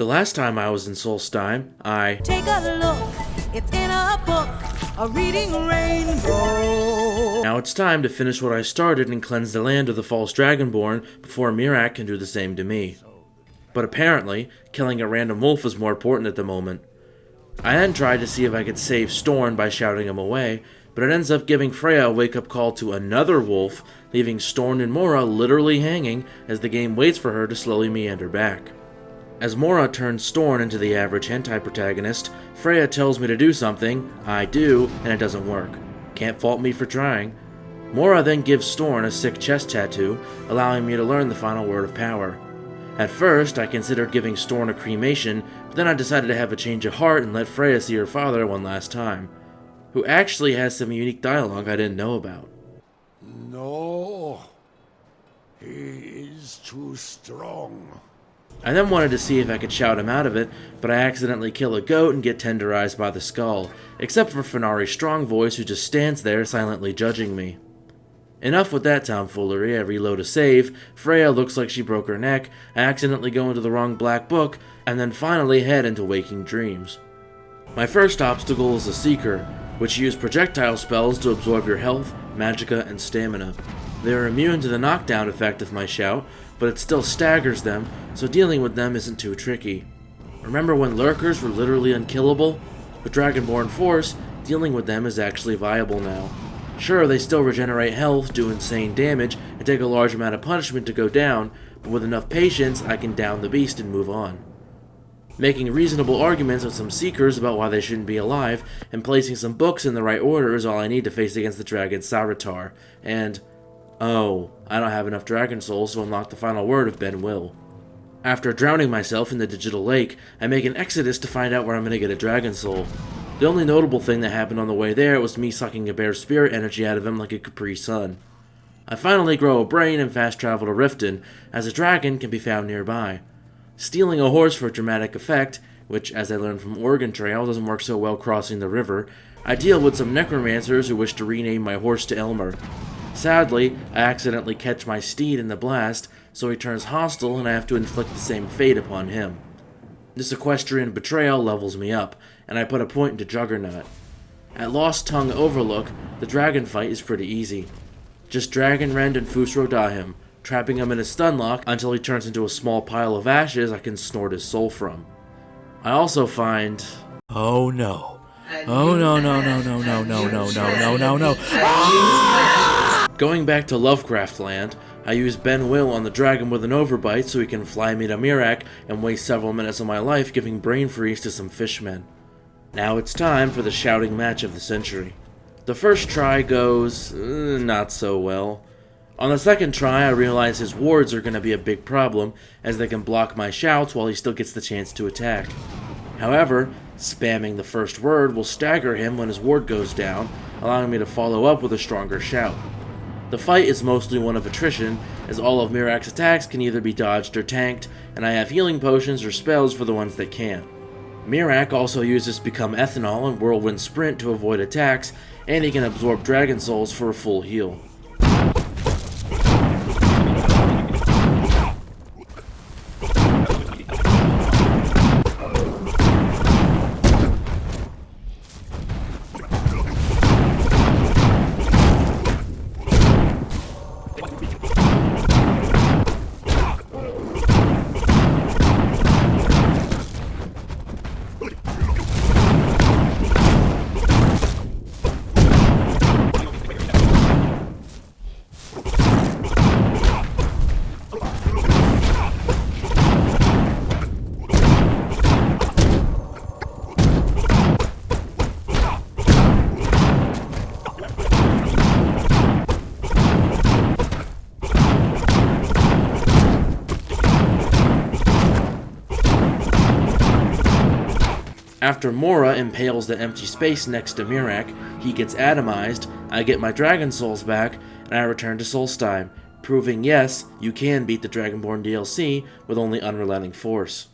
The last time I was in Solstheim, I Take a look, it's in a book, a reading rainbow. Now it's time to finish what I started and cleanse the land of the false dragonborn before Mirac can do the same to me. But apparently, killing a random wolf is more important at the moment. I then tried to see if I could save Storn by shouting him away, but it ends up giving Freya a wake-up call to another wolf, leaving Storn and Mora literally hanging as the game waits for her to slowly meander back. As Mora turns Storn into the average hentai protagonist, Freya tells me to do something, I do, and it doesn't work. Can't fault me for trying. Mora then gives Storn a sick chest tattoo, allowing me to learn the final word of power. At first, I considered giving Storn a cremation, but then I decided to have a change of heart and let Freya see her father one last time, who actually has some unique dialogue I didn't know about. No, he is too strong. I then wanted to see if I could shout him out of it, but I accidentally kill a goat and get tenderized by the skull, except for Fenari's strong voice who just stands there silently judging me. Enough with that tomfoolery. I reload a save, Freya looks like she broke her neck, I accidentally go into the wrong black book, and then finally head into waking dreams. My first obstacle is the Seeker, which use projectile spells to absorb your health, magicka, and stamina. They are immune to the knockdown effect of my shout, but it still staggers them, so dealing with them isn't too tricky. Remember when lurkers were literally unkillable? With Dragonborn Force, dealing with them is actually viable now. Sure, they still regenerate health, do insane damage, and take a large amount of punishment to go down, but with enough patience, I can down the beast and move on. Making reasonable arguments with some Seekers about why they shouldn't be alive, and placing some books in the right order is all I need to face against the dragon Sauratar, and oh, I don't have enough Dragon Souls to unlock the final word of Ben Will. After drowning myself in the digital lake, I make an exodus to find out where I'm going to get a Dragon Soul. The only notable thing that happened on the way there was me sucking a bear's spirit energy out of him like a Capri Sun. I finally grow a brain and fast travel to Riften, as a dragon can be found nearby. Stealing a horse for dramatic effect, which as I learned from Oregon Trail doesn't work so well crossing the river, I deal with some necromancers who wish to rename my horse to Elmer. Sadly, I accidentally catch my steed in the blast, so he turns hostile and I have to inflict the same fate upon him. This equestrian betrayal levels me up, and I put a point into Juggernaut. At Lost Tongue Overlook, the dragon fight is pretty easy. Just Dragon Rend and Fusro him, trapping him in a stun lock until he turns into a small pile of ashes I can snort his soul from. I also find... Oh no. Oh no no no no no no no no no no no. Going back to Lovecraft land, I use Ben Will on the dragon with an overbite so he can fly me to Mirac and waste several minutes of my life giving brain freeze to some fishmen. Now it's time for the shouting match of the century. The first try goes not so well. On the second try I realize his wards are going to be a big problem as they can block my shouts while he still gets the chance to attack. However, spamming the first word will stagger him when his ward goes down, allowing me to follow up with a stronger shout. The fight is mostly one of attrition, as all of Mirac's attacks can either be dodged or tanked, and I have healing potions or spells for the ones that can't. Mirac also uses Become Ethanol and Whirlwind Sprint to avoid attacks, and he can absorb Dragon Souls for a full heal. After Mora impales the empty space next to Mirac, he gets atomized, I get my Dragon Souls back, and I return to Solstheim, proving yes, you can beat the Dragonborn DLC with only Unrelenting Force.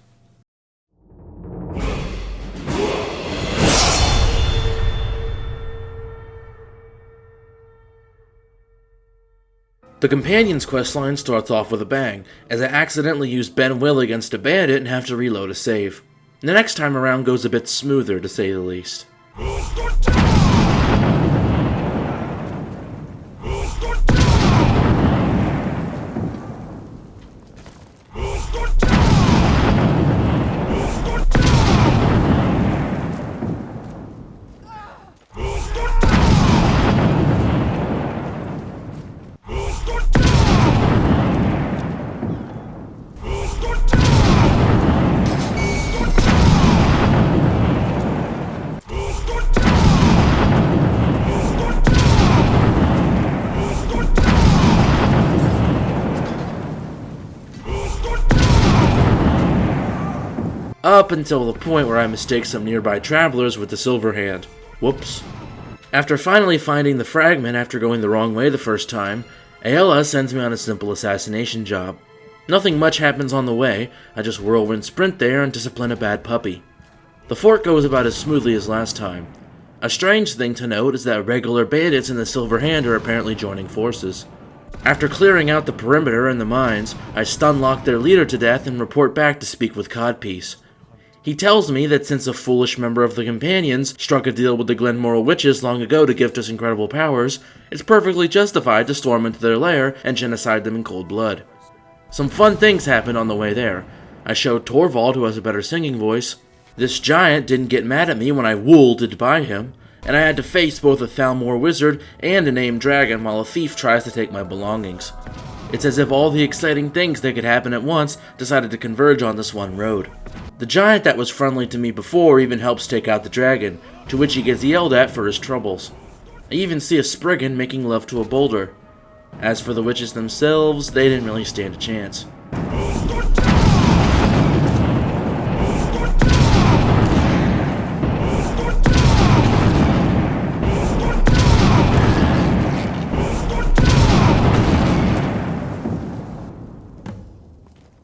The Companion's questline starts off with a bang, as I accidentally use Ben Will against a bandit and have to reload a save. The next time around goes a bit smoother, to say the least. Up until the point where I mistake some nearby travelers with the Silver Hand. Whoops. After finally finding the fragment after going the wrong way the first time, Ayala sends me on a simple assassination job. Nothing much happens on the way, I just whirlwind sprint there and discipline a bad puppy. The fort goes about as smoothly as last time. A strange thing to note is that regular bandits and the Silver Hand are apparently joining forces. After clearing out the perimeter and the mines, I stun-lock their leader to death and report back to speak with Codpiece. He tells me that since a foolish member of the Companions struck a deal with the Glenmoral Witches long ago to gift us incredible powers, it's perfectly justified to storm into their lair and genocide them in cold blood. Some fun things happened on the way there. I showed Torvald, who has a better singing voice. This giant didn't get mad at me when I wooled by him, and I had to face both a Thalmor wizard and a named dragon while a thief tries to take my belongings. It's as if all the exciting things that could happen at once decided to converge on this one road. The giant that was friendly to me before even helps take out the dragon, to which he gets yelled at for his troubles. I even see a Spriggan making love to a boulder. As for the witches themselves, they didn't really stand a chance.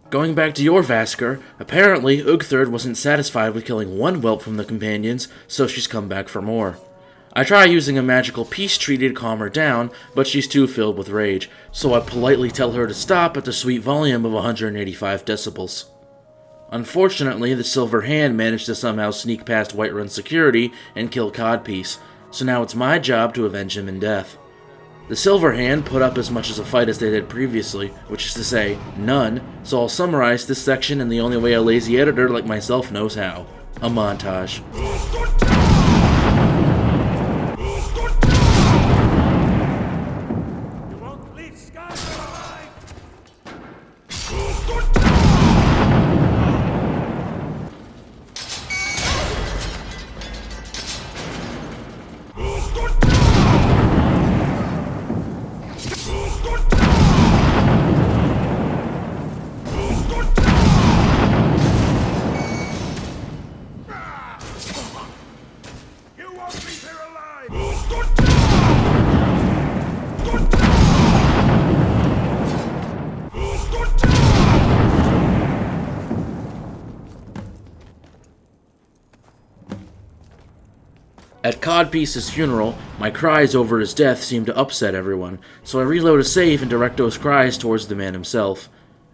Going back to your Vasker, apparently Ugtherd wasn't satisfied with killing one whelp from the Companions, so she's come back for more. I try using a magical peace treaty to calm her down, but she's too filled with rage, so I politely tell her to stop at the sweet volume of 185 decibels. Unfortunately, the Silver Hand managed to somehow sneak past Whiterun security and kill Codpiece, so now it's my job to avenge him in death. The Silver Hand put up as much as a fight as they did previously, which is to say, none, so I'll summarize this section in the only way a lazy editor like myself knows how. A montage. You won't leave Skyrim alive! At Codpiece's funeral, my cries over his death seemed to upset everyone, so I reload a save and direct those cries towards the man himself.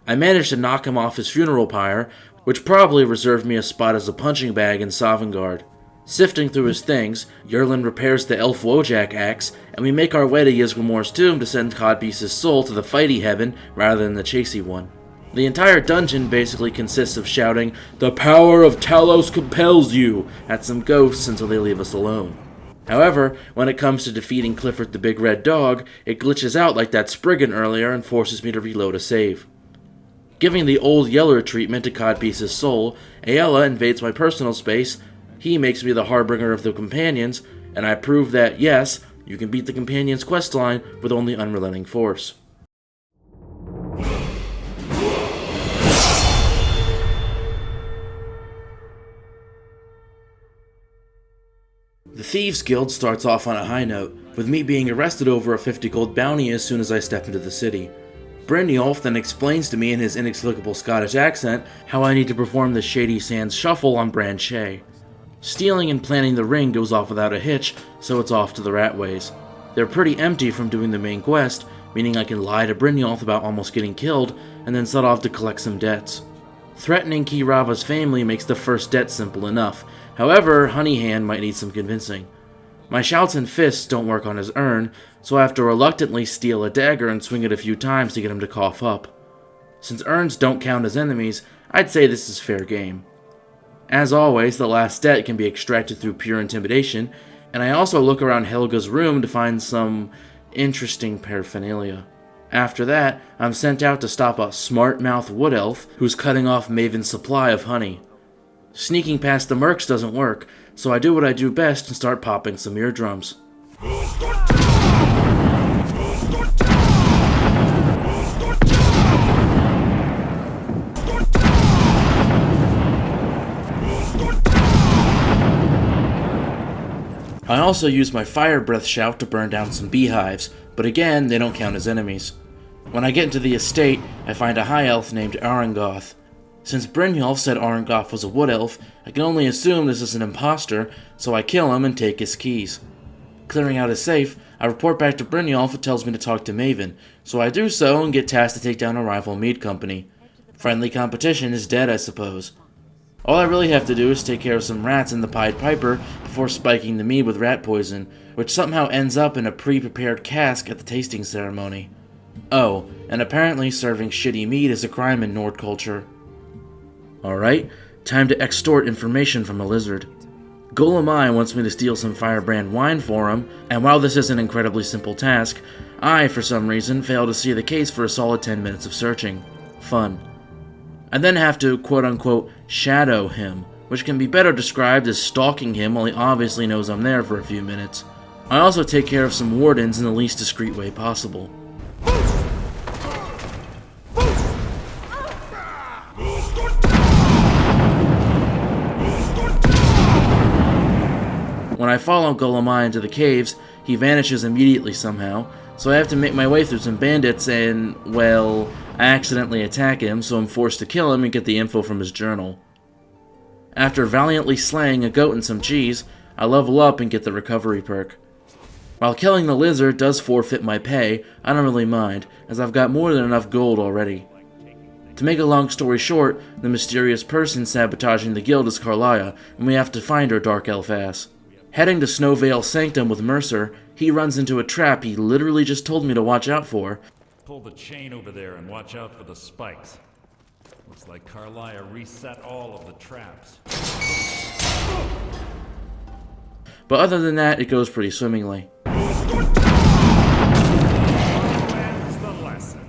I managed to knock him off his funeral pyre, which probably reserved me a spot as a punching bag in Sovngarde. Sifting through his things, Yerlin repairs the Elf Wojak axe, and we make our way to Ysgramor's tomb to send Codpiece's soul to the fighty heaven rather than the chasey one. The entire dungeon basically consists of shouting, "The power of Talos compels you!" at some ghosts until they leave us alone. However, when it comes to defeating Clifford the Big Red Dog, it glitches out like that Spriggan earlier and forces me to reload a save. Giving the old Yeller treatment to Codpiece's soul, Ayala invades my personal space, he makes me the harbinger of the Companions, and I prove that, yes, you can beat the Companions' questline with only unrelenting force. The Thieves Guild starts off on a high note, with me being arrested over a 50 gold bounty as soon as I step into the city. Brynjolf then explains to me in his inexplicable Scottish accent how I need to perform the Shady Sands Shuffle on Branche. Stealing and planning the ring goes off without a hitch, so it's off to the Ratways. They're pretty empty from doing the main quest, meaning I can lie to Brynjolf about almost getting killed, and then set off to collect some debts. Threatening Kirava's family makes the first debt simple enough, however, Honeyhand might need some convincing. My shouts and fists don't work on his urn, so I have to reluctantly steal a dagger and swing it a few times to get him to cough up. Since urns don't count as enemies, I'd say this is fair game. As always, the last debt can be extracted through pure intimidation, and I also look around Helga's room to find some interesting paraphernalia. After that, I'm sent out to stop a smart-mouthed wood elf who's cutting off Maven's supply of honey. Sneaking past the mercs doesn't work, so I do what I do best and start popping some eardrums. I also use my fire breath shout to burn down some beehives, but again, they don't count as enemies. When I get into the estate, I find a high elf named Arangoth. Since Brynjolf said Arangoth was a wood elf, I can only assume this is an imposter, so I kill him and take his keys. Clearing out his safe, I report back to Brynjolf, who tells me to talk to Maven, so I do so and get tasked to take down a rival mead company. Friendly competition is dead, I suppose. All I really have to do is take care of some rats in the Pied Piper before spiking the mead with rat poison, which somehow ends up in a pre-prepared cask at the tasting ceremony. Oh, and apparently serving shitty mead is a crime in Nord culture. Alright, time to extort information from a lizard. Golemai wants me to steal some firebrand wine for him, and while this is an incredibly simple task, I, for some reason, fail to see the case for a solid 10 minutes of searching. Fun. I then have to, quote-unquote, shadow him, which can be better described as stalking him while he obviously knows I'm there for a few minutes. I also take care of some wardens in the least discreet way possible. When I follow Golemai into the caves, he vanishes immediately somehow, so I have to make my way through some bandits and, well, I accidentally attack him, so I'm forced to kill him and get the info from his journal. After valiantly slaying a goat and some cheese, I level up and get the recovery perk. While killing the lizard does forfeit my pay, I don't really mind, as I've got more than enough gold already. To make a long story short, the mysterious person sabotaging the guild is Karliah, and we have to find her dark elf ass. Heading to Snowvale Sanctum with Mercer, he runs into a trap he literally just told me to watch out for. Pull the chain over there and watch out for the spikes. Looks like Karliah reset all of the traps. But other than that, it goes pretty swimmingly. Ends the lesson.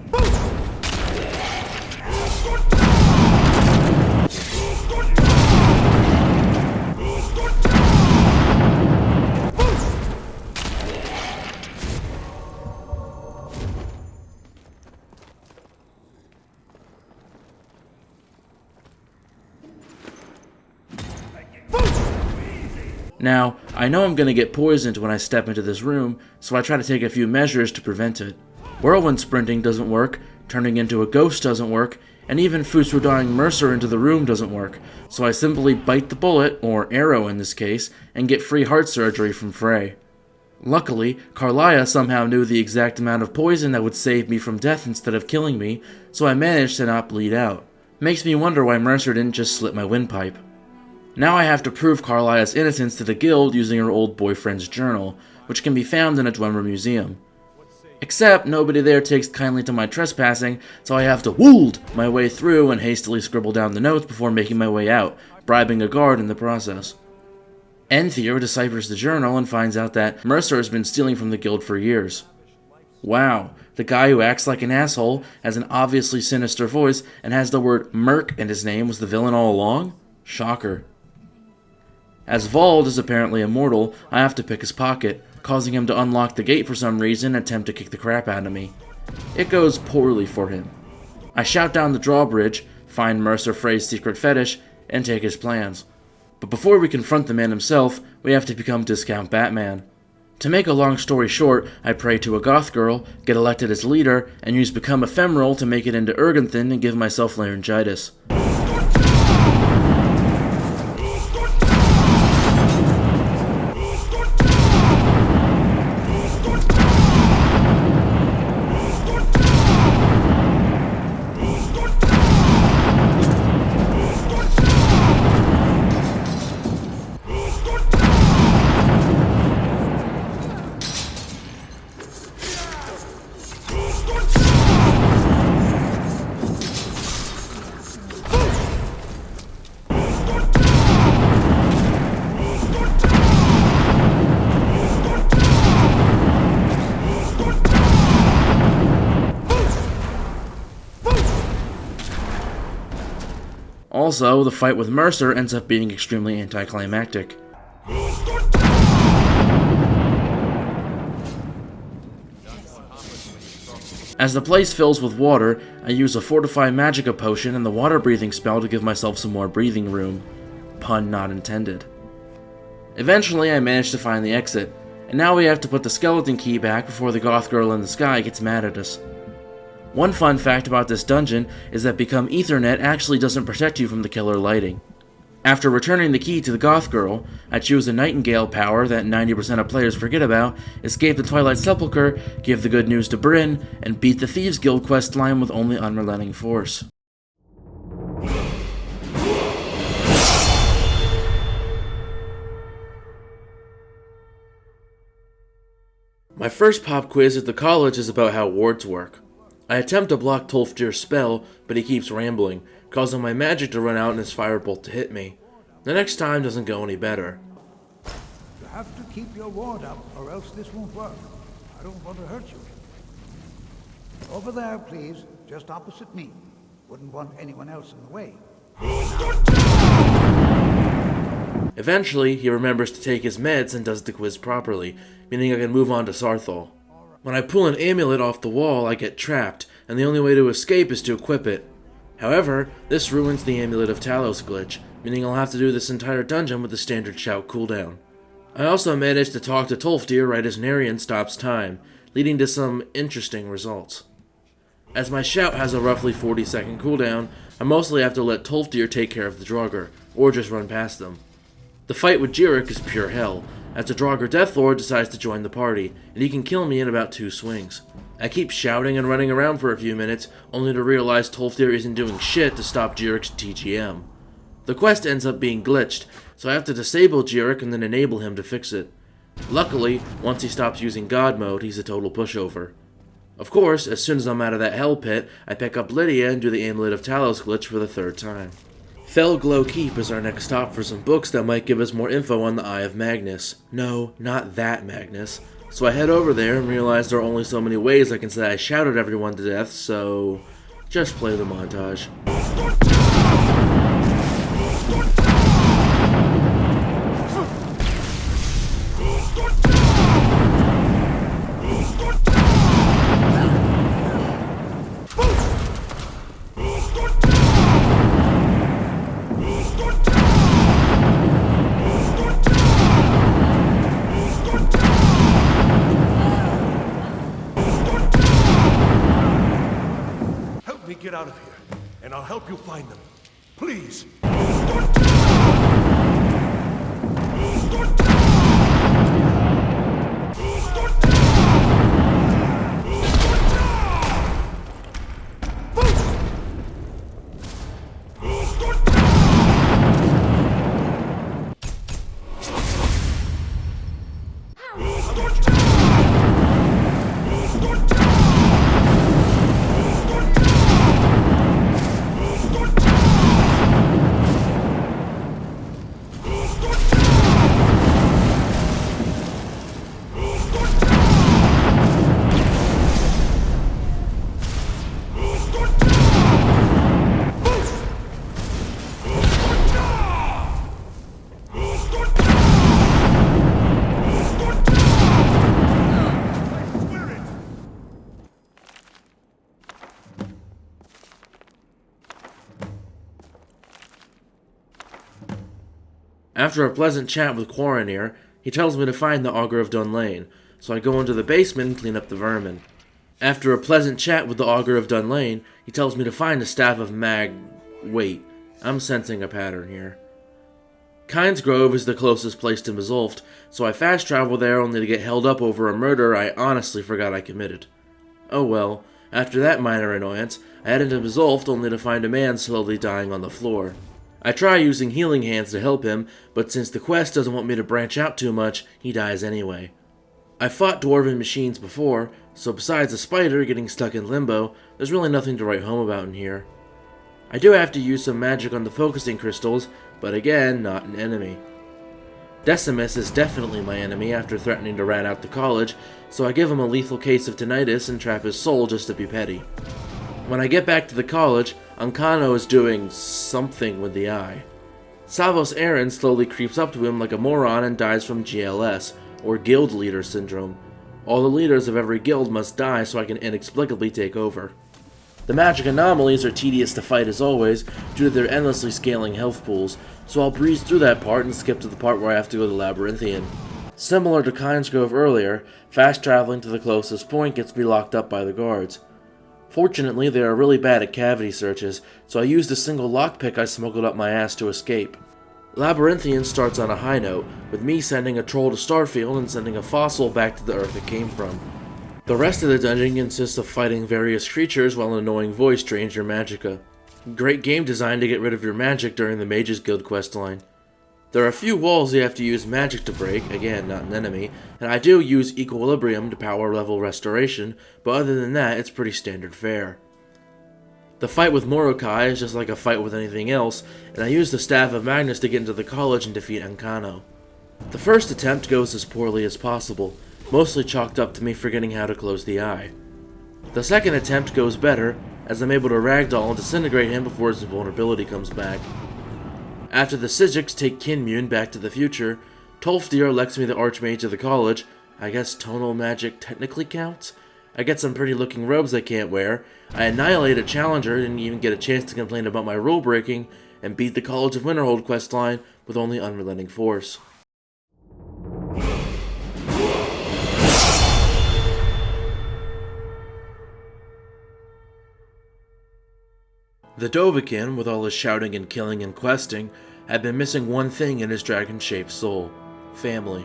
Now, I know I'm gonna get poisoned when I step into this room, so I try to take a few measures to prevent it. Whirlwind sprinting doesn't work, turning into a ghost doesn't work, and even Fusrodawing Mercer into the room doesn't work, so I simply bite the bullet, or arrow in this case, and get free heart surgery from Frey. Luckily, Karliah somehow knew the exact amount of poison that would save me from death instead of killing me, so I managed to not bleed out. Makes me wonder why Mercer didn't just slit my windpipe. Now I have to prove Karliah's innocence to the guild using her old boyfriend's journal, which can be found in a Dwemer museum. Except nobody there takes kindly to my trespassing, so I have to woold my way through and hastily scribble down the notes before making my way out, bribing a guard in the process. Enthier deciphers the journal and finds out that Mercer has been stealing from the guild for years. Wow, the guy who acts like an asshole, has an obviously sinister voice, and has the word merc in his name was the villain all along? Shocker. As Vald is apparently immortal, I have to pick his pocket, causing him to unlock the gate for some reason and attempt to kick the crap out of me. It goes poorly for him. I shout down the drawbridge, find Mercer Frey's secret fetish, and take his plans. But before we confront the man himself, we have to become Discount Batman. To make a long story short, I pray to a goth girl, get elected as leader, and use Become Ephemeral to make it into Urgenthin and give myself laryngitis. Also, the fight with Mercer ends up being extremely anticlimactic. As the place fills with water, I use a Fortify Magicka potion and the water breathing spell to give myself some more breathing room. Pun not intended. Eventually, I manage to find the exit, and now we have to put the skeleton key back before the goth girl in the sky gets mad at us. One fun fact about this dungeon is that Become Ethernet actually doesn't protect you from the killer lighting. After returning the key to the goth girl, I choose the Nightingale power that 90% of players forget about, escape the Twilight Sepulchre, give the good news to Bryn, and beat the Thieves Guild quest line with only Unrelenting force. My first pop quiz at the college is about how wards work. I attempt to block Tolfdir's spell, but he keeps rambling, causing my magic to run out and his firebolt to hit me. The next time doesn't go any better. You have to keep your ward up, or else this won't work. I don't want to hurt you. Over there, please, just opposite me. Wouldn't want anyone else in the way. Eventually, he remembers to take his meds and does the quiz properly, meaning I can move on to Sarthal. When I pull an amulet off the wall, I get trapped, and the only way to escape is to equip it. However, this ruins the Amulet of Talos glitch, meaning I'll have to do this entire dungeon with the standard shout cooldown. I also managed to talk to Tolfdir right as Narian stops time, leading to some interesting results. As my shout has a roughly 40-second cooldown, I mostly have to let Tolfdir take care of the Draugr, or just run past them. The fight with Jirik is pure hell, as the Draugr Deathlord decides to join the party, and he can kill me in about 2 swings. I keep shouting and running around for a few minutes, only to realize Tolfdir isn't doing shit to stop Jirik's TGM. The quest ends up being glitched, so I have to disable Jirik and then enable him to fix it. Luckily, once he stops using God mode, he's a total pushover. Of course, as soon as I'm out of that hell pit, I pick up Lydia and do the Amulet of Talos glitch for the 3rd time. Felglow Keep is our next stop for some books that might give us more info on the Eye of Magnus. No, not that Magnus. So I head over there and realize there are only so many ways I can say I shouted everyone to death, so just play the montage. Get out of here, and I'll help you find them. Please! After a pleasant chat with Quaranir, he tells me to find the Augur of Dunlane, so I go into the basement and clean up the vermin. After a pleasant chat with the Augur of Dunlane, he tells me to find the Staff of Wait, I'm sensing a pattern here. Kynes Grove is the closest place to Mizulft, so I fast travel there only to get held up over a murder I honestly forgot I committed. Oh well, after that minor annoyance, I head into Mizulft only to find a man slowly dying on the floor. I try using healing hands to help him, but since the quest doesn't want me to branch out too much, he dies anyway. I've fought dwarven machines before, so besides a spider getting stuck in limbo, there's really nothing to write home about in here. I do have to use some magic on the focusing crystals, but again, not an enemy. Decimus is definitely my enemy after threatening to rat out the college, so I give him a lethal case of tinnitus and trap his soul just to be petty. When I get back to the college, Ancano is doing something with the eye. Savos Aaron slowly creeps up to him like a moron and dies from GLS, or Guild Leader Syndrome. All the leaders of every guild must die so I can inexplicably take over. The magic anomalies are tedious to fight as always, due to their endlessly scaling health pools, so I'll breeze through that part and skip to the part where I have to go to Labyrinthian. Similar to Kynesgrove earlier, fast traveling to the closest point gets me locked up by the guards. Fortunately, they are really bad at cavity searches, so I used a single lockpick I smuggled up my ass to escape. Labyrinthian starts on a high note, with me sending a troll to Starfield and sending a fossil back to the earth it came from. The rest of the dungeon consists of fighting various creatures while an annoying voice drains your magicka. Great game design to get rid of your magic during the Mage's Guild questline. There are a few walls you have to use magic to break, again not an enemy, and I do use Equilibrium to power level restoration, but other than that it's pretty standard fare. The fight with Morokai is just like a fight with anything else, and I use the Staff of Magnus to get into the college and defeat Ancano. The first attempt goes as poorly as possible, mostly chalked up to me forgetting how to close the eye. The second attempt goes better, as I'm able to ragdoll and disintegrate him before his invulnerability comes back. After the Sijiks take Kinmune back to the future, Tolfdir elects me the Archmage of the college. I guess tonal magic technically counts? I get some pretty looking robes I can't wear, I annihilate a challenger, didn't even get a chance to complain about my rule breaking, and beat the College of Winterhold questline with only Unrelenting Force. The Dovahkiin, with all his shouting and killing and questing, had been missing one thing in his dragon-shaped soul: family.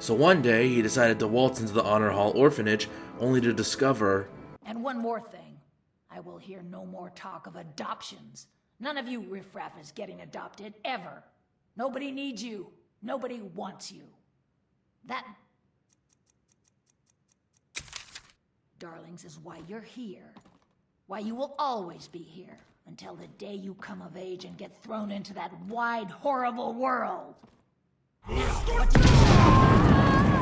So one day, he decided to waltz into the Honor Hall orphanage, only to discover... And one more thing. I will hear no more talk of adoptions. None of you riffraff is getting adopted, ever. Nobody needs you. Nobody wants you. That... darlings, is why you're here. Why you will always be here, until the day you come of age and get thrown into that wide, horrible world. Now, what do you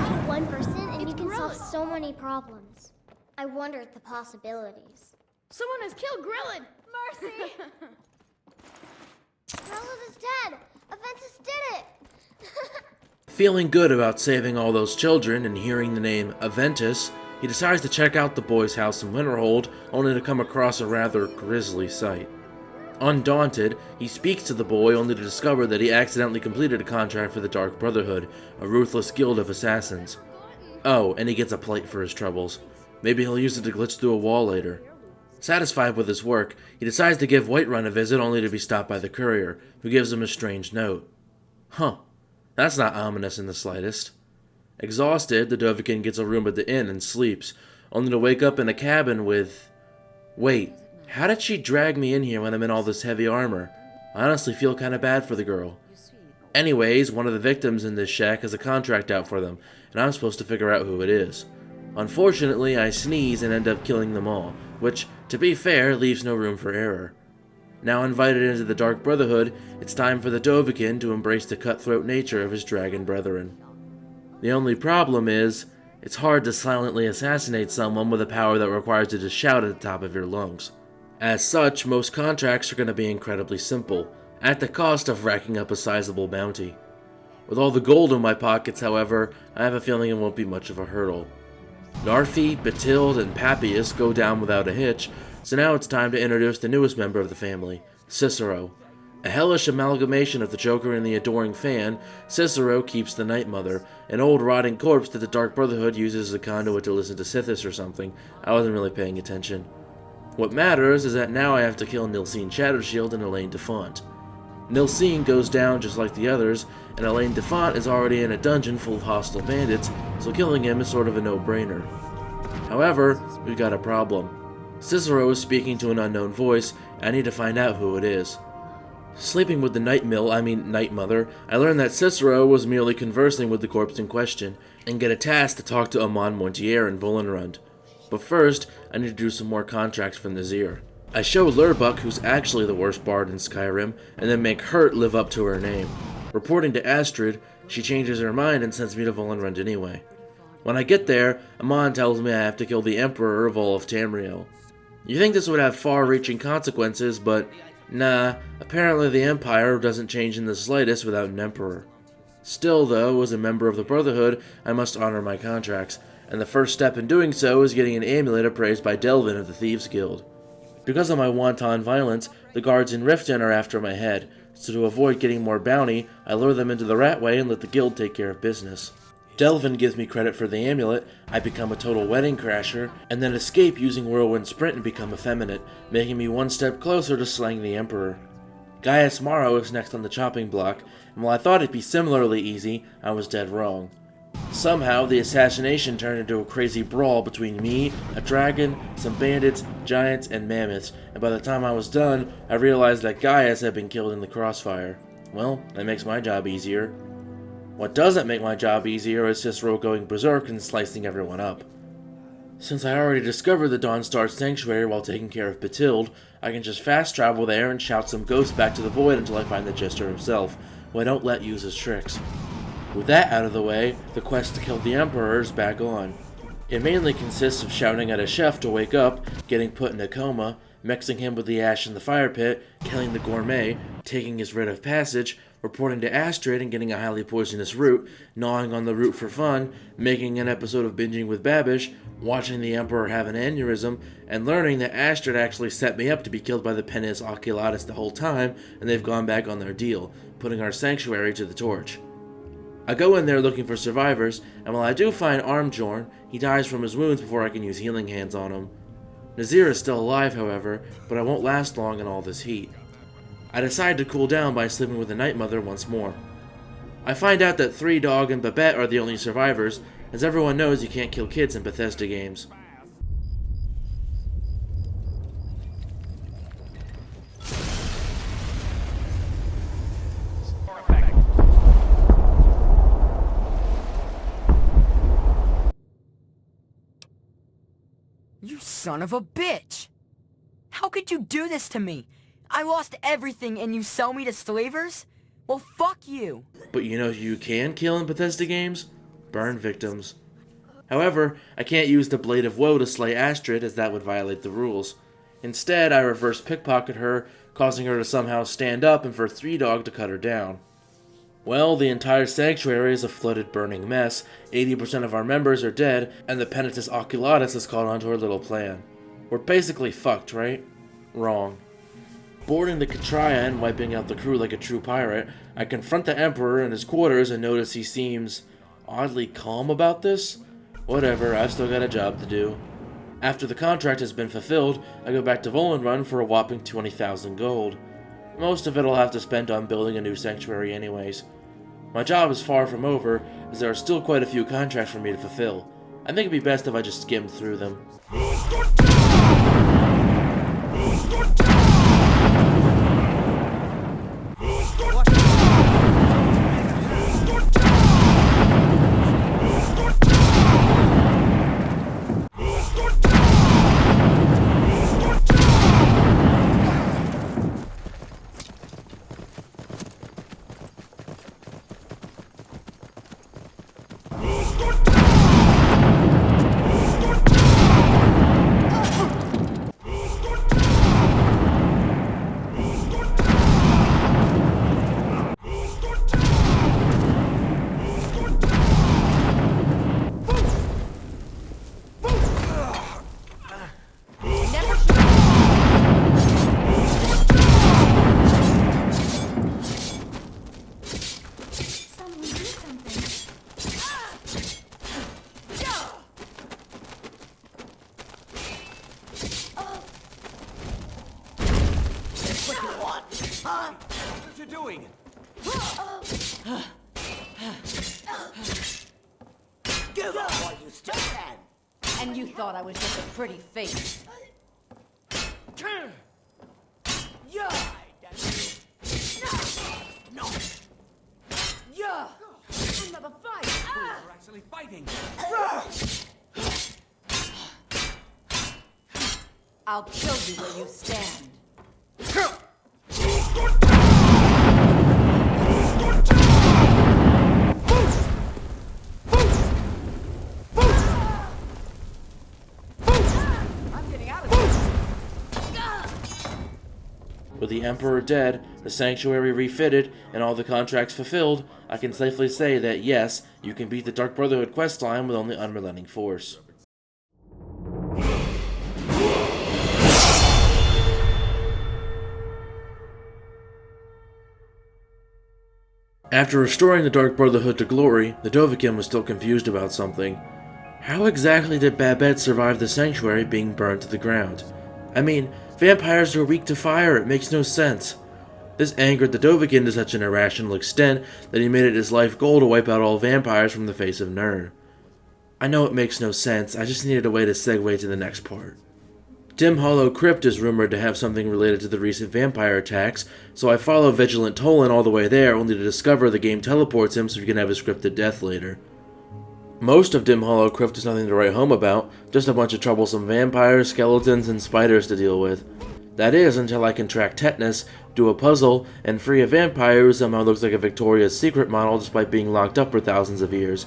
Kill one person and you can solve so many problems. I wonder at the possibilities. Someone has killed Grillin! Mercy! Grillin is dead! Aventus did it! Feeling good about saving all those children and hearing the name Aventus, he decides to check out the boy's house in Winterhold, only to come across a rather grisly sight. Undaunted, he speaks to the boy only to discover that he accidentally completed a contract for the Dark Brotherhood, a ruthless guild of assassins. Oh, and he gets a plate for his troubles. Maybe he'll use it to glitch through a wall later. Satisfied with his work, he decides to give Whiterun a visit only to be stopped by the courier, who gives him a strange note. Huh, that's not ominous in the slightest. Exhausted, the Dovahkiin gets a room at the inn and sleeps, only to wake up in a cabin with... Wait, how did she drag me in here when I'm in all this heavy armor? I honestly feel kinda bad for the girl. Anyways, one of the victims in this shack has a contract out for them, and I'm supposed to figure out who it is. Unfortunately, I sneeze and end up killing them all, which, to be fair, leaves no room for error. Now invited into the Dark Brotherhood, it's time for the Dovahkiin to embrace the cutthroat nature of his dragon brethren. The only problem is, it's hard to silently assassinate someone with a power that requires you to shout at the top of your lungs. As such, most contracts are going to be incredibly simple, at the cost of racking up a sizable bounty. With all the gold in my pockets, however, I have a feeling it won't be much of a hurdle. Narfi, Batilde, and Papias go down without a hitch, so now it's time to introduce the newest member of the family, Cicero. A hellish amalgamation of the Joker and the Adoring Fan, Cicero keeps the Night Mother, an old rotting corpse that the Dark Brotherhood uses as a conduit to listen to Sithis or something. I wasn't really paying attention. What matters is that now I have to kill Nilsine Shadowshield and Elaine Defont. Nilsine goes down just like the others, and Elaine Defont is already in a dungeon full of hostile bandits, so killing him is sort of a no-brainer. However, we've got a problem. Cicero is speaking to an unknown voice, and I need to find out who it is. Sleeping with the Night Mother, I learned that Cicero was merely conversing with the corpse in question, and get a task to talk to Amon Montier in Volenrund. But first, I need to do some more contracts for Nazir. I show Lurbuck who's actually the worst bard in Skyrim, and then make Hurt live up to her name. Reporting to Astrid, she changes her mind and sends me to Volenrund anyway. When I get there, Amon tells me I have to kill the Emperor of all of Tamriel. You think this would have far-reaching consequences, but nah, apparently the Empire doesn't change in the slightest without an Emperor. Still, though, as a member of the Brotherhood, I must honor my contracts, and the first step in doing so is getting an amulet appraised by Delvin of the Thieves Guild. Because of my wanton violence, the guards in Riften are after my head, so to avoid getting more bounty, I lure them into the Ratway and let the guild take care of business. Delvin gives me credit for the amulet, I become a total wedding crasher, and then escape using Whirlwind Sprint and become effeminate, making me one step closer to slaying the Emperor. Gaius Maro is next on the chopping block, and while I thought it'd be similarly easy, I was dead wrong. Somehow, the assassination turned into a crazy brawl between me, a dragon, some bandits, giants, and mammoths, and by the time I was done, I realized that Gaius had been killed in the crossfire. Well, that makes my job easier. What doesn't make my job easier is Cicero going berserk and slicing everyone up. Since I already discovered the Dawnstar Sanctuary while taking care of Batilde, I can just fast travel there and shout some ghosts back to the void until I find the Jester himself, who I don't let use his tricks. With that out of the way, the quest to kill the Emperor is back on. It mainly consists of shouting at a chef to wake up, getting put in a coma, mixing him with the ash in the fire pit, killing the gourmet, taking his writ of passage, reporting to Astrid and getting a highly poisonous root, gnawing on the root for fun, making an episode of Binging with Babish, watching the Emperor have an aneurysm, and learning that Astrid actually set me up to be killed by the Penis Oculatus the whole time, and they've gone back on their deal, putting our sanctuary to the torch. I go in there looking for survivors, and while I do find Armjorn, he dies from his wounds before I can use healing hands on him. Nazir is still alive, however, but I won't last long in all this heat. I decide to cool down by sleeping with the Night Mother once more. I find out that Three Dog and Babette are the only survivors, as everyone knows you can't kill kids in Bethesda games. You son of a bitch! How could you do this to me? I lost everything and you sell me to slavers? Well, fuck you! But you know who you can kill in Bethesda games? Burn victims. However, I can't use the Blade of Woe to slay Astrid, as that would violate the rules. Instead, I reverse pickpocket her, causing her to somehow stand up and for Three Dog to cut her down. Well, the entire sanctuary is a flooded, burning mess, 80% of our members are dead, and the Penitus Oculatus has caught on to our little plan. We're basically fucked, right? Wrong. Boarding the Catria and wiping out the crew like a true pirate, I confront the Emperor in his quarters and notice he seems oddly calm about this. Whatever, I've still got a job to do. After the contract has been fulfilled, I go back to Volenrun for a whopping 20,000 gold. Most of it I'll have to spend on building a new sanctuary anyways. My job is far from over, as there are still quite a few contracts for me to fulfill. I think it'd be best if I just skimmed through them. What you doing? Give up while you still can. And you thought I was just a pretty face. Yeah. No. Yeah. Another fight. We're actually fighting. I'll kill you where you stand. I'm getting out of this. With the Emperor dead, the Sanctuary refitted, and all the contracts fulfilled, I can safely say that yes, you can beat the Dark Brotherhood questline with only unrelenting force. After restoring the Dark Brotherhood to glory, the Dovahkiin was still confused about something. How exactly did Babette survive the Sanctuary being burned to the ground? I mean, vampires are weak to fire, it makes no sense. This angered the Dovahkiin to such an irrational extent that he made it his life goal to wipe out all vampires from the face of Nirn. I know it makes no sense, I just needed a way to segue to the next part. Dim Hollow Crypt is rumored to have something related to the recent vampire attacks, so I follow Vigilant Tolan all the way there only to discover the game teleports him so he can have his scripted death later. Most of Dim Hollow Crypt is nothing to write home about, just a bunch of troublesome vampires, skeletons, and spiders to deal with. That is, until I can track tetanus, do a puzzle, and free a vampire who somehow looks like a Victoria's Secret model despite being locked up for thousands of years.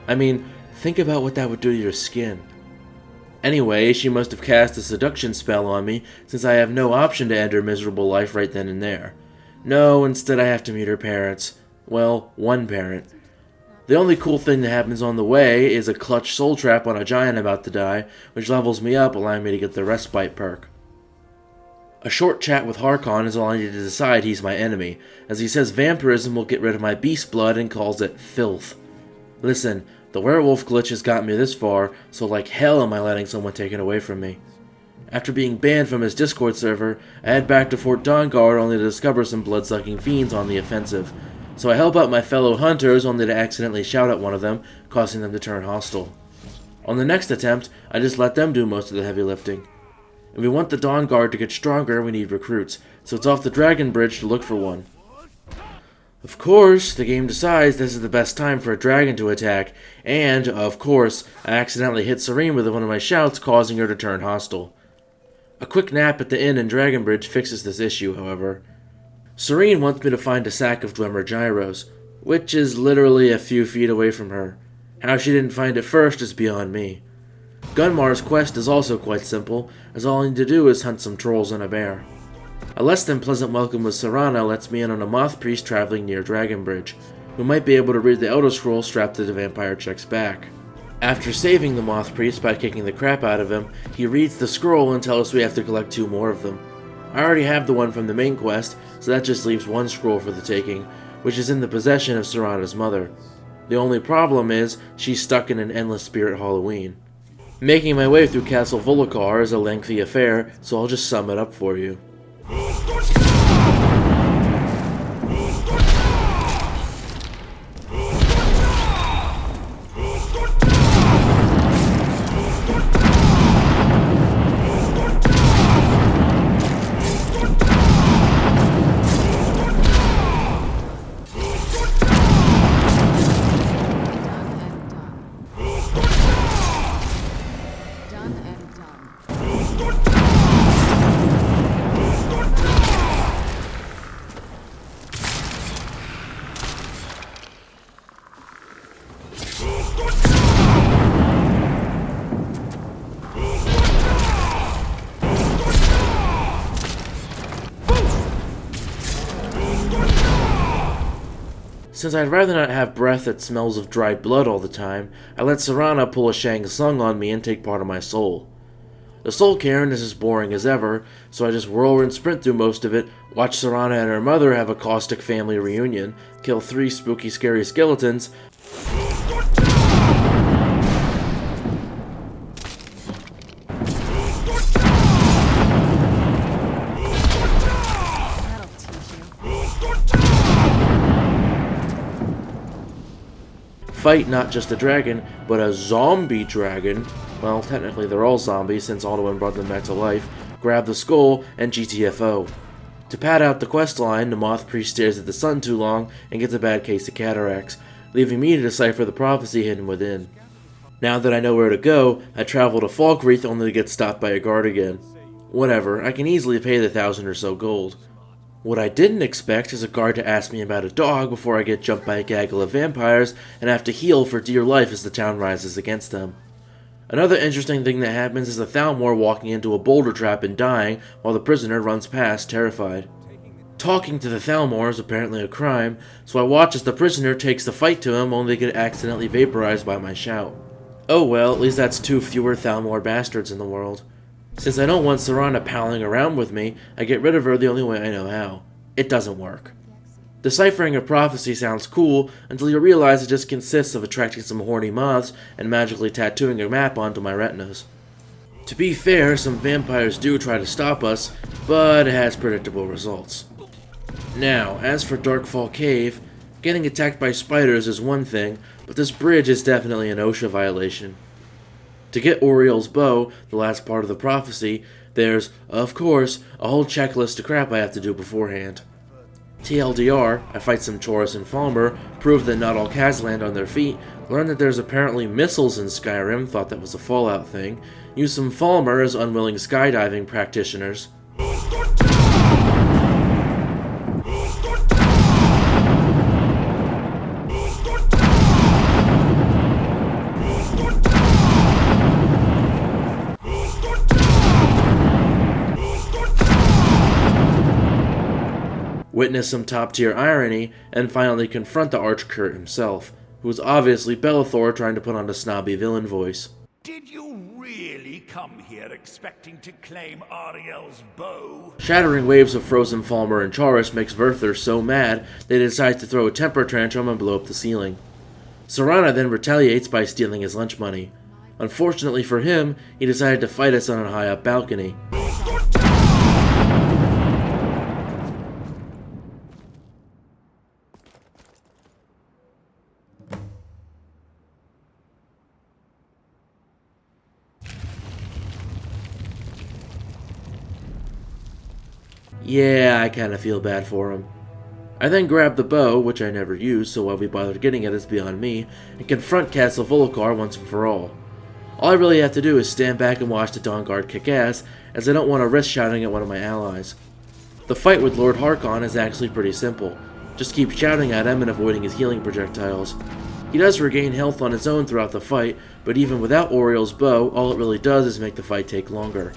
I mean, think about what that would do to your skin. Anyway, she must have cast a seduction spell on me, since I have no option to end her miserable life right then and there. No, instead I have to meet her parents. Well, one parent. The only cool thing that happens on the way is a clutch soul trap on a giant about to die, which levels me up, allowing me to get the respite perk. A short chat with Harkon is all I need to decide he's my enemy, as he says vampirism will get rid of my beast blood and calls it filth. Listen, the werewolf glitch has got me this far, so like hell am I letting someone take it away from me. After being banned from his Discord server, I head back to Fort Dawnguard only to discover some blood-sucking fiends on the offensive. So I help out my fellow hunters only to accidentally shout at one of them, causing them to turn hostile. On the next attempt, I just let them do most of the heavy lifting. If we want the Dawnguard to get stronger, we need recruits, so it's off the Dragon Bridge to look for one. Of course, the game decides this is the best time for a dragon to attack, and, of course, I accidentally hit Serene with one of my shouts, causing her to turn hostile. A quick nap at the inn in Dragonbridge fixes this issue, however. Serene wants me to find a sack of Dwemer gyros, which is literally a few feet away from her. How she didn't find it first is beyond me. Gunmar's quest is also quite simple, as all I need to do is hunt some trolls and a bear. A less than pleasant welcome with Serana lets me in on a moth priest traveling near Dragonbridge, who might be able to read the Elder Scroll strapped to the vampire chick's back. After saving the moth priest by kicking the crap out of him, he reads the scroll and tells us we have to collect 2 more of them. I already have the one from the main quest, so that just leaves 1 scroll for the taking, which is in the possession of Serana's mother. The only problem is, she's stuck in an endless spirit Halloween. Making my way through Castle Volokar is a lengthy affair, so I'll just sum it up for you. Since I'd rather not have breath that smells of dried blood all the time, I let Serana pull a Shang Tsung on me and take part of my soul. The soul cairn is as boring as ever, so I just whirl and sprint through most of it, watch Serana and her mother have a caustic family reunion, kill 3 spooky scary skeletons, fight not just a dragon, but a zombie dragon. Well, technically they're all zombies since Alduin brought them back to life. Grab the skull and GTFO. To pad out the questline, the Moth Priest stares at the sun too long and gets a bad case of cataracts, leaving me to decipher the prophecy hidden within. Now that I know where to go, I travel to Falkreath only to get stopped by a guard again. Whatever, I can easily pay the 1,000 or so gold. What I didn't expect is a guard to ask me about a dog before I get jumped by a gaggle of vampires and have to heal for dear life as the town rises against them. Another interesting thing that happens is a Thalmor walking into a boulder trap and dying while the prisoner runs past, terrified. Talking to the Thalmor is apparently a crime, so I watch as the prisoner takes the fight to him only to get accidentally vaporized by my shout. Oh well, at least that's 2 fewer Thalmor bastards in the world. Since I don't want Serana palling around with me, I get rid of her the only way I know how. It doesn't work. Deciphering a prophecy sounds cool until you realize it just consists of attracting some horny moths and magically tattooing a map onto my retinas. To be fair, some vampires do try to stop us, but it has predictable results. Now, as for Darkfall Cave, getting attacked by spiders is one thing, but this bridge is definitely an OSHA violation. To get Oriel's bow, the last part of the prophecy, there's, of course, a whole checklist of crap I have to do beforehand. TLDR, I fight some Chorus and Falmer, prove that not all Kaz land on their feet, learn that there's apparently missiles in Skyrim, thought that was a Fallout thing, use some Falmer as unwilling skydiving practitioners. Witness some top-tier irony, and finally confront the Archcurt himself, who was obviously Bellathor trying to put on a snobby villain voice. Did you really come here expecting to claim Ariel's bow? Shattering waves of frozen Falmer and Chaurus makes Werther so mad they decide to throw a temper tantrum and blow up the ceiling. Serana then retaliates by stealing his lunch money. Unfortunately for him, he decided to fight us on a high-up balcony. Yeah, I kinda feel bad for him. I then grab the bow, which I never used, so why we bothered getting it is beyond me, and confront Castle Volokar once and for all. All I really have to do is stand back and watch the Dawnguard kick ass, as I don't want to risk shouting at one of my allies. The fight with Lord Harkon is actually pretty simple. Just keep shouting at him and avoiding his healing projectiles. He does regain health on his own throughout the fight, but even without Oriel's bow, all it really does is make the fight take longer.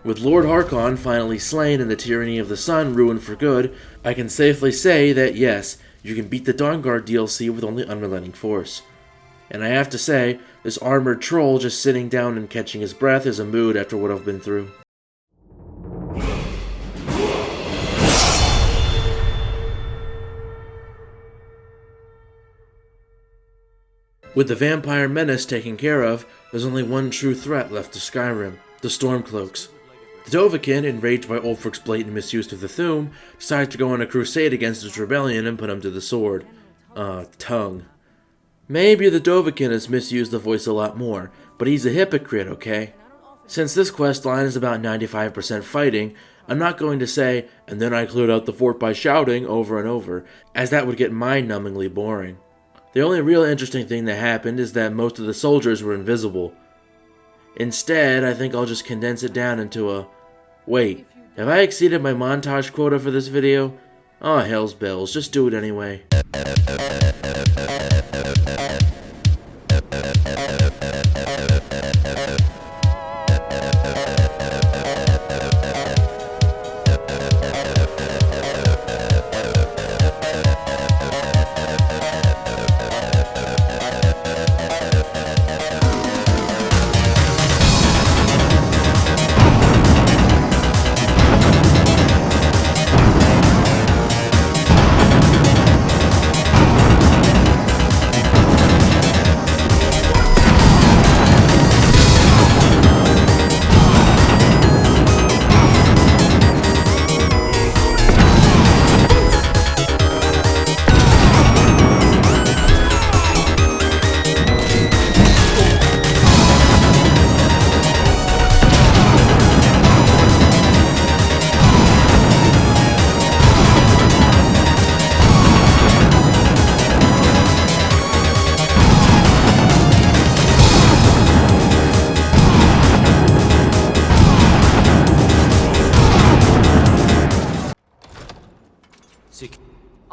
With Lord Harkon finally slain and the tyranny of the sun ruined for good, I can safely say that yes, you can beat the Dawnguard DLC with only Unrelenting Force. And I have to say, this armored troll just sitting down and catching his breath is a mood after what I've been through. With the vampire menace taken care of, there's only one true threat left to Skyrim, the Stormcloaks. The Dovahkiin, enraged by Ulfric's blatant misuse of the Thu'um, decides to go on a crusade against his rebellion and put him to the sword. Tongue. Maybe the Dovahkiin has misused the voice a lot more, but he's a hypocrite, okay? Since this questline is about 95% fighting, I'm not going to say, and then I cleared out the fort by shouting over and over, as that would get mind-numbingly boring. The only real interesting thing that happened is that most of the soldiers were invisible. Instead, I think I'll just condense it down into a... Wait, have I exceeded my montage quota for this video? Oh, hell's bells, just do it anyway.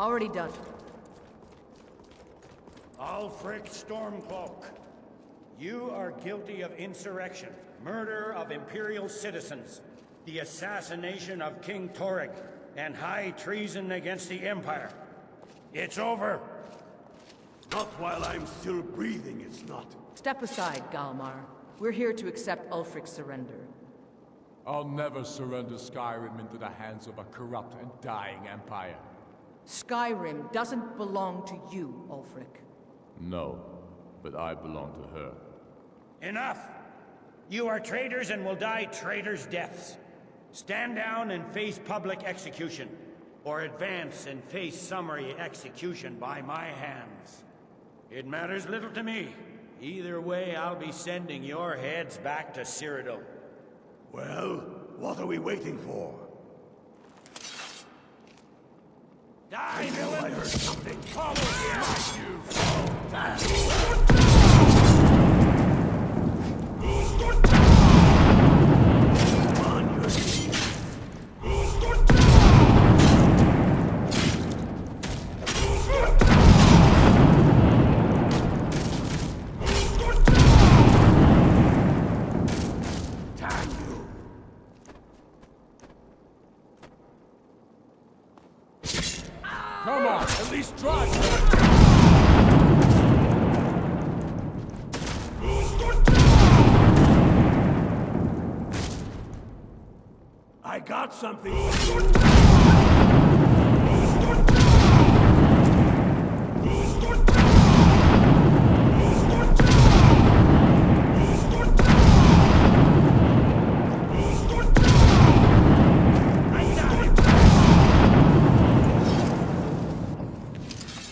Already done. Ulfric Stormcloak, you are guilty of insurrection, murder of Imperial citizens, the assassination of King Torek, and high treason against the Empire. It's over. Not while I'm still breathing, it's not. Step aside, Galmar. We're here to accept Ulfric's surrender. I'll never surrender Skyrim into the hands of a corrupt and dying empire. Skyrim doesn't belong to you, Ulfric. No, but I belong to her. Enough! You are traitors and will die traitors' deaths. Stand down and face public execution, or advance and face summary execution by my hands. It matters little to me. Either way, I'll be sending your heads back to Cyrodiil. Well, what are we waiting for? Die, I heard something. Come on, at least try! I got something.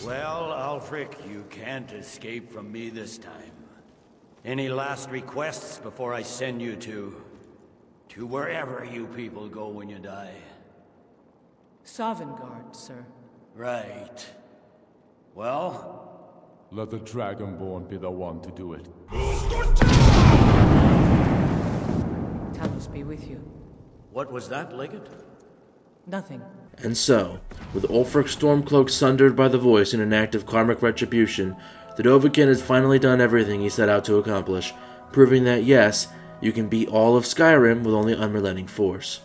Well, Ulfric, you can't escape from me this time. Any last requests before I send you to wherever you people go when you die? Sovngarde, sir. Right. Well? Let the Dragonborn be the one to do it. Talos be with you. What was that, Legate? Nothing. And so, with Ulfric Stormcloak sundered by the voice in an act of karmic retribution, the Dovahkiin has finally done everything he set out to accomplish, proving that yes, you can beat all of Skyrim with only unrelenting force.